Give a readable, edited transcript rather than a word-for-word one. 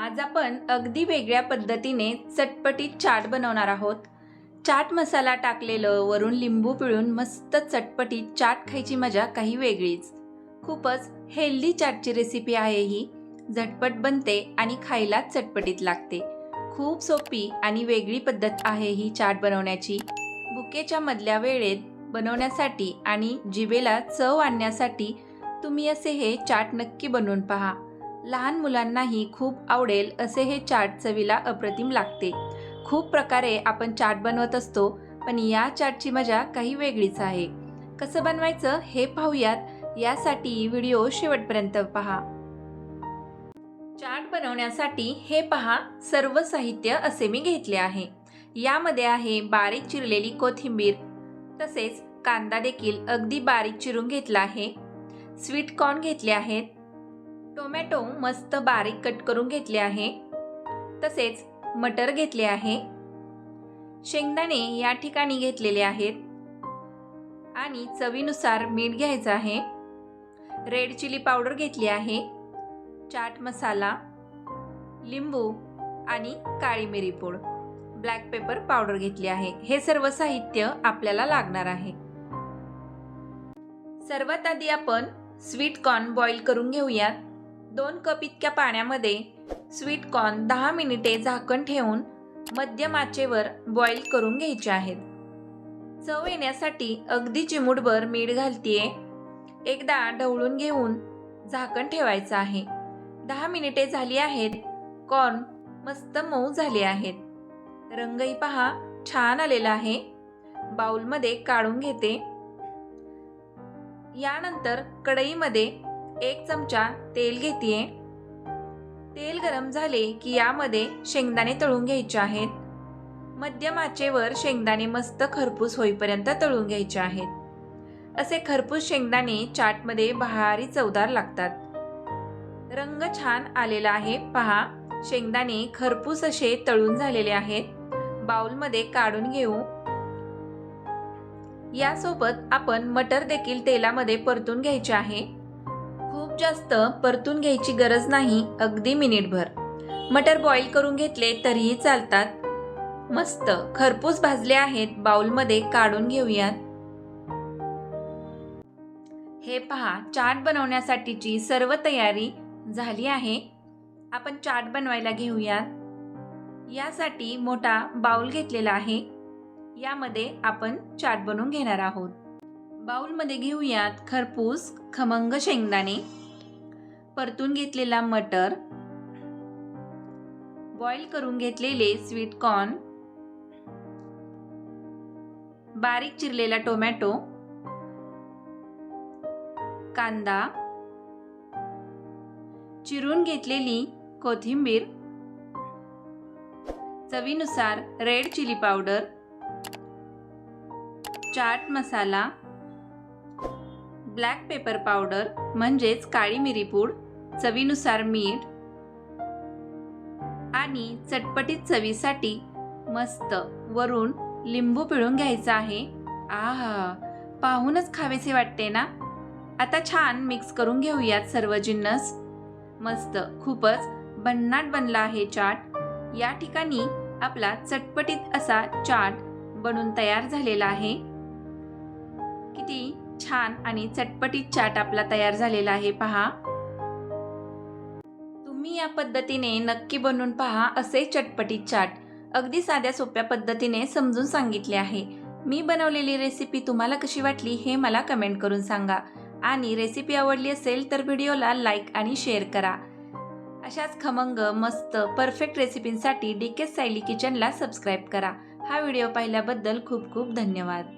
आज आपण अगदी वेगळ्या पद्धतीने चटपटीत चाट बनवणार आहोत। चाट मसाला टाकलेलं वरून लिंबू पिळून मस्त चटपटीत चाट खायची मजा काही वेगळीच। खूपच हेल्दी चाटची रेसिपी आहे ही। झटपट बनते आणि खायला चटपटीत लागते। खूप सोपी आणि वेगळी पद्धत आहे ही चाट बनवण्याची। भुकेच्या मधल्या वेळेत बनवण्यासाठी आणि जिभेला चव आणण्यासाठी तुम्ही असे हे चाट नक्की बनवून पहा। लहान मुलांनाही खूप आवडेल असे हे चाट चवीला अप्रतिम लागते। खूप प्रकारे आपण चाट बनवत असतो, पण या चाटची मजा काही वेगळीच आहे। कसं बनवायचं हे पाहूयात, यासाठी व्हिडिओ शेवटपर्यंत पहा। चाट बनवण्यासाठी हे पहा, सर्व साहित्य असे मी घेतले आहे। यामध्ये आहे बारीक चिरलेली कोथिंबीर, तसेच कांदा देखील अगदी बारीक चिरून घेतला आहे। स्वीट कॉर्न घेतले आहेत, टोमॅटो मस्त बारीक कट करून घेतले आहे, तसेच मटर घेतले आहे, शेंगदाणे या ठिकाणी घेतलेले आहेत आणि चवीनुसार मीठ घ्यायचं आहे। रेड चिली पावडर घेतली आहे, चाट मसाला, लिंबू आणि काळी मिरी पूड, ब्लॅक पेपर पावडर घेतली आहे। हे सर्व साहित्य आपल्याला लागणार आहे। सर्वात आधी आपण स्वीट कॉर्न बॉईल करून घेऊयात। 2 कप इतक्या पाण्यामध्ये स्वीट कॉर्न 10 मिनिटे झाकण ठेवून मध्यम आचेवर बॉईल करून घ्यायचे आहेत। चव येण्यासाठी अगदी चिमूटभर मीठ घालतीये। एकदा ढवळून घेऊन झाकण ठेवायचं आहे। 10 मिनिटे झाली आहेत। कॉर्न मस्त मऊ झाले आहेत। रंगही पहा छान आलेला आहे। बाउलमध्ये काढून घेते। यानंतर कढईमध्ये 1 चमचा तेल घेते। तेल गरम झाले की यामध्ये शेंगदाणे तळून घ्यायचे आहेत। मध्यम आचेवर शेंगदाणे मस्त खरपूस होईपर्यंत तळून घ्यायचे आहेत। असे खरपूस शेंगदाणे चाटमध्ये भारी चवदार लागतात। रंग छान आलेला आहे पहा, शेंगदाणे खरपूस असे तळून झालेले आहेत। बाउलमध्ये काढून घेऊ। यासोबत आपण मटर देखील तेलामध्ये परतून घ्यायचे आहे। खूप जास्त परतून घ्यायची गरज नाही, अगदी मिनिटभर। मटर बॉईल करून घेतले तरीही चालतात। मस्त खरपूस भाजले आहेत। बाउलमध्ये काढून घेऊयात। हे पहा, चाट बनवण्यासाठीची सर्व तयारी झाली आहे। आपण चाट बनवायला घेऊयात। यासाठी मोठा बाउल घेतलेला आहे। यामध्ये आपण चाट बनवून घेणार आहोत। बाउलमध्ये घेऊयात खरपूस खमंग शेंगदाणे, परतून घेतलेला मटर, बॉईल करून घेतलेले स्वीट कॉर्न, बारीक चिरलेला टोमॅटो, कांदा, चिरून घेतलेली कोथिंबीर, चवीनुसार red chilli powder, chaat masala, black pepper powder म्हणजेच काळी मिरी पूड, चवीनुसार मीठ आणि चटपटीत चवीसाठी मस्त वरून लिंबू पिळून घ्यायचा आहे। आहा, पाहूनच खावेसे वाटते ना। आता छान मिक्स करून घेऊयात सर्व जिन्नस। मस्त खूपच भन्नाट बनला आहे चाट। या ठिकाणी आपला चटपटीत असा चाट बनून तयार झालेला आहे। किती छान आणि चटपटीत चाट आपला तयार झालेला आहे पहा। तुम्ही या पद्धतीने नक्की बनवून पहा असे चटपटीत चाट। अगदी साध्या सोप्या पद्धतीने समजून सांगितले आहे। मी बनवलेली रेसिपी तुम्हाला कशी वाटली हे मला कमेंट करून सांगा आणि रेसिपी आवडली असेल तर व्हिडिओला लाईक आणि शेअर करा। अशाच खमंग मस्त परफेक्ट रेसिपींसाठी डीके स्टाइली किचनला सबस्क्राईब करा। हा व्हिडिओ पाहिल्याबद्दल खूप खूप धन्यवाद।